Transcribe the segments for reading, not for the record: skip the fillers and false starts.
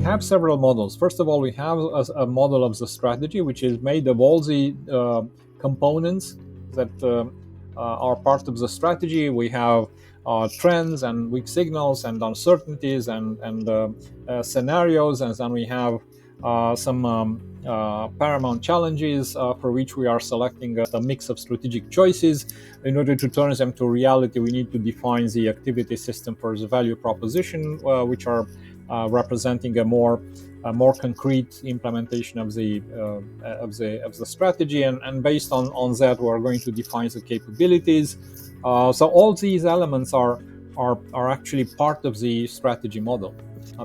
have several models. First of all, we have a model of the strategy, which is made of all the components that are part of the strategy. We have trends and weak signals and uncertainties and scenarios, and then we have some paramount challenges for which we are selecting a mix of strategic choices. In order to turn them to reality, we need to define the activity system for the value proposition, which are representing a more concrete implementation of the strategy, and based on that, we are going to define the capabilities. So all these elements are actually part of the strategy model.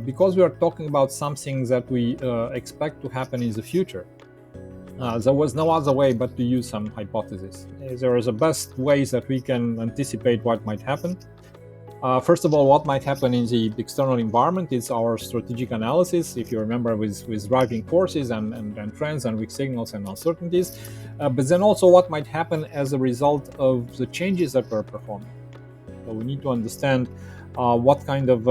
Because we are talking about something that we expect to happen in the future, there was no other way but to use some hypothesis. There is the best ways that we can anticipate what might happen. First of all, what might happen in the external environment is our strategic analysis, if you remember, with driving forces and trends and weak signals and uncertainties. But then also what might happen as a result of the changes that we're performing. So we need to understand what kind of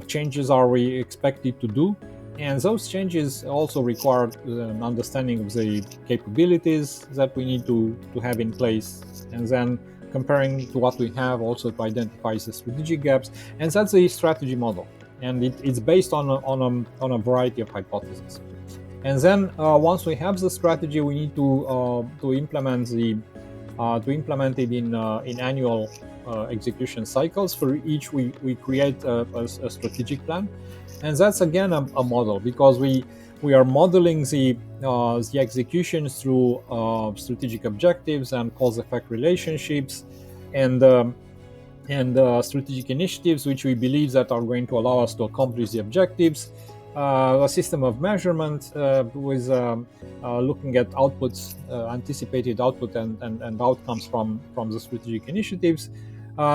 changes are we expected to do. And those changes also require an understanding of the capabilities that we need to have in place, and then comparing to what we have also to identify the strategic gaps. And that's the strategy model, and it's based on a variety of hypotheses. And then once we have the strategy, we need to implement it in annual execution cycles. For each, we create a strategic plan, and that's again a model, because we are modeling the execution through strategic objectives and cause-effect relationships and strategic initiatives, which we believe that are going to allow us to accomplish the objectives. A system of measurement with looking at outputs, anticipated output and outcomes from the strategic initiatives.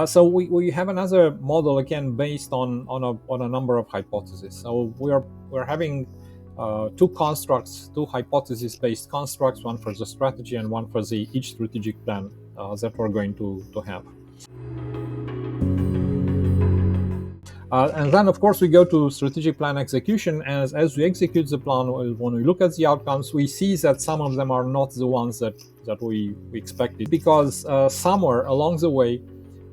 So we have another model again based on a number of hypotheses. So we're having two constructs, two hypothesis-based constructs, one for the strategy and one for each strategic plan that we're going to have. And then, of course, we go to strategic plan execution. As we execute the plan, when we look at the outcomes, we see that some of them are not the ones that we expected, because somewhere along the way,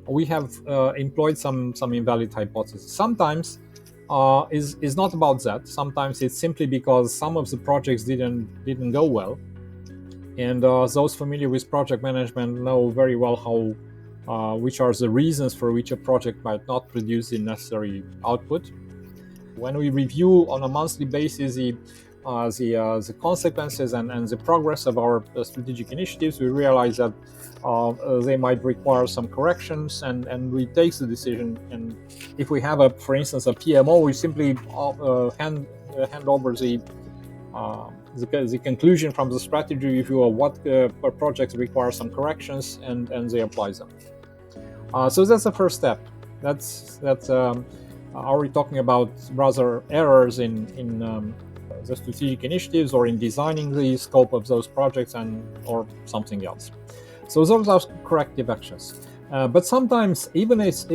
we have employed some invalid hypotheses. Sometimes is not about that. Sometimes it's simply because some of the projects didn't go well, and those familiar with project management know very well how which are the reasons for which a project might not produce the necessary output. When we review on a monthly basis the consequences and the progress of our strategic initiatives, we realize that they might require some corrections, and we take the decision. And if we have, for instance, a PMO, we simply hand over the conclusion from the strategy review of what projects require some corrections, and they apply them. So that's the first step. That's are we talking about rather errors in the strategic initiatives, or in designing the scope of those projects, or something else? So those are corrective actions. But sometimes, even if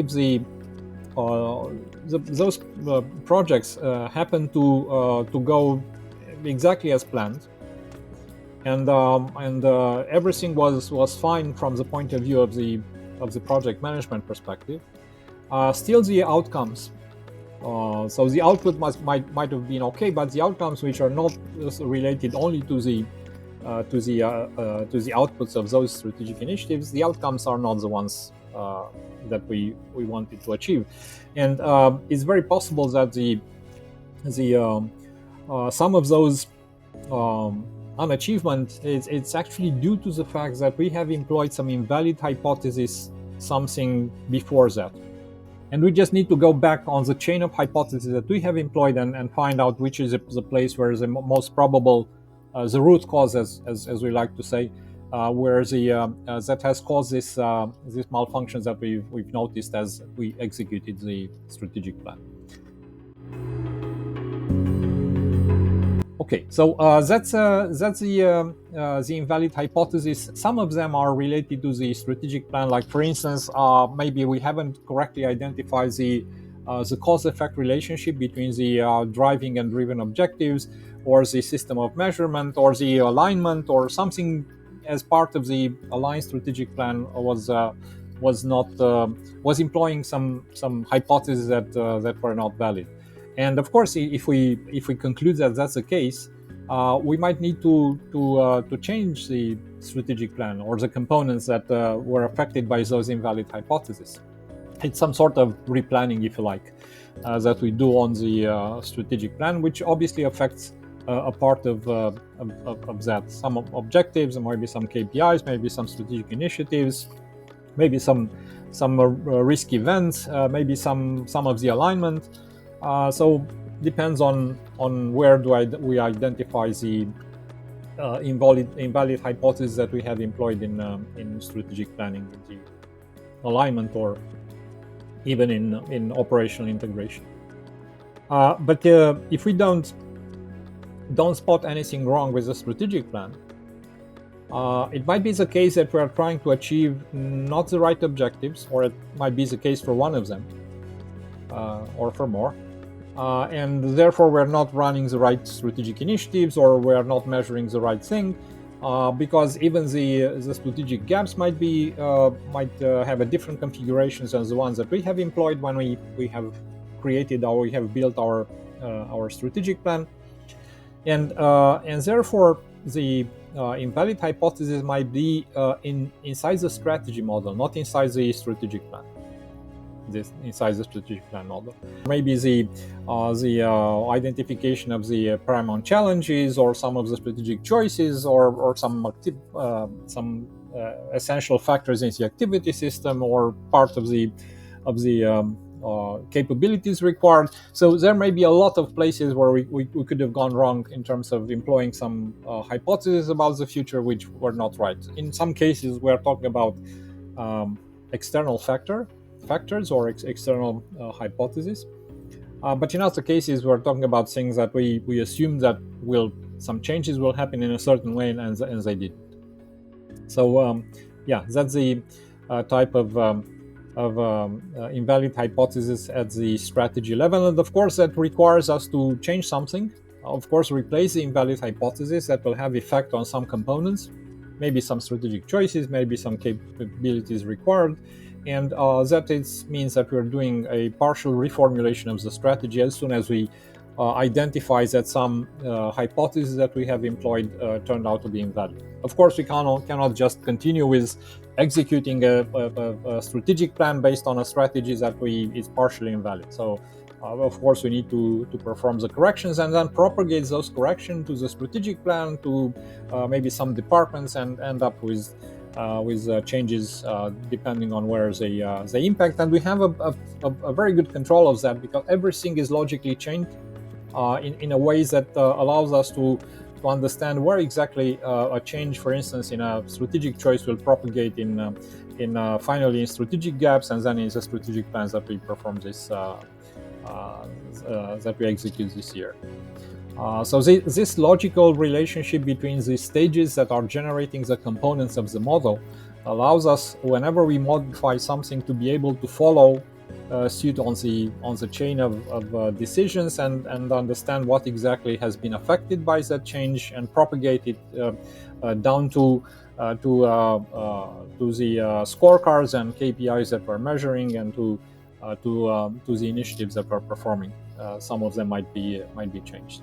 those projects happen to go exactly as planned, and everything was fine from the point of view of the project management perspective, still the outcomes. So the output might have been okay, but the outcomes, which are not related only to the outputs of those strategic initiatives, the outcomes are not the ones that we wanted to achieve. And it's very possible that some of those unachievement it's actually due to the fact that we have employed some invalid hypothesis something before that. And we just need to go back on the chain of hypotheses that we have employed and find out which is the place where the most probable, the root cause, as we like to say, where that has caused this malfunctions that we've noticed as we executed the strategic plan. Okay, so that's the invalid hypothesis. Some of them are related to the strategic plan, like, for instance, maybe we haven't correctly identified the the cause-effect relationship between the driving and driven objectives, or the system of measurement, or the alignment, or something as part of the aligned strategic plan was employing some hypotheses that were not valid. And of course, if we conclude that that's the case, we might need to change the strategic plan or the components that were affected by those invalid hypotheses. It's some sort of replanning, if you like, that we do on the strategic plan, which obviously affects a part of that. Some objectives, maybe some KPIs, maybe some strategic initiatives, maybe some risk events, maybe some of the alignment. So depends on where we identify the invalid hypothesis that we have employed in strategic planning, the alignment, or even in operational integration. But if we don't spot anything wrong with the strategic plan, it might be the case that we are trying to achieve not the right objectives, or it might be the case for one of them, or for more. And therefore we're not running the right strategic initiatives, or we're not measuring the right thing, because even the strategic gaps might have a different configurations than the ones that we have employed when we have created or we have built our strategic plan, and therefore the invalid hypothesis might be inside the strategy model, not inside the strategic plan. Inside the strategic plan model, maybe the identification of the paramount challenges, or some of the strategic choices, or some essential factors in the activity system, or part of the capabilities required. So there may be a lot of places where we could have gone wrong in terms of employing some hypotheses about the future which were not right. In some cases, we are talking about external factors or external hypotheses, but in other cases we're talking about things that we assume that some changes will happen in a certain way, and they didn't. So that's the type of invalid hypothesis at the strategy level, and of course that requires us to change something. Of course, replace the invalid hypothesis that will have effect on some components, maybe some strategic choices, maybe some capabilities required. And that means that we're doing a partial reformulation of the strategy as soon as we identify that some hypotheses that we have employed turned out to be invalid. Of course, we cannot just continue with executing a strategic plan based on a strategy that is partially invalid. So, of course, we need to perform the corrections and then propagate those corrections to the strategic plan, to maybe some departments, and end up with changes depending on where they impact. And we have a very good control of that, because everything is logically chained in a way that allows us to understand where exactly a change, for instance, in a strategic choice will propagate finally in strategic gaps, and then in the strategic plans that we perform that we execute this year. So this logical relationship between the stages that are generating the components of the model allows us, whenever we modify something, to be able to follow suit on the chain of decisions, and understand what exactly has been affected by that change, and propagate it down to the scorecards and KPIs that we're measuring, and to the initiatives that we're performing. Some of them might be changed.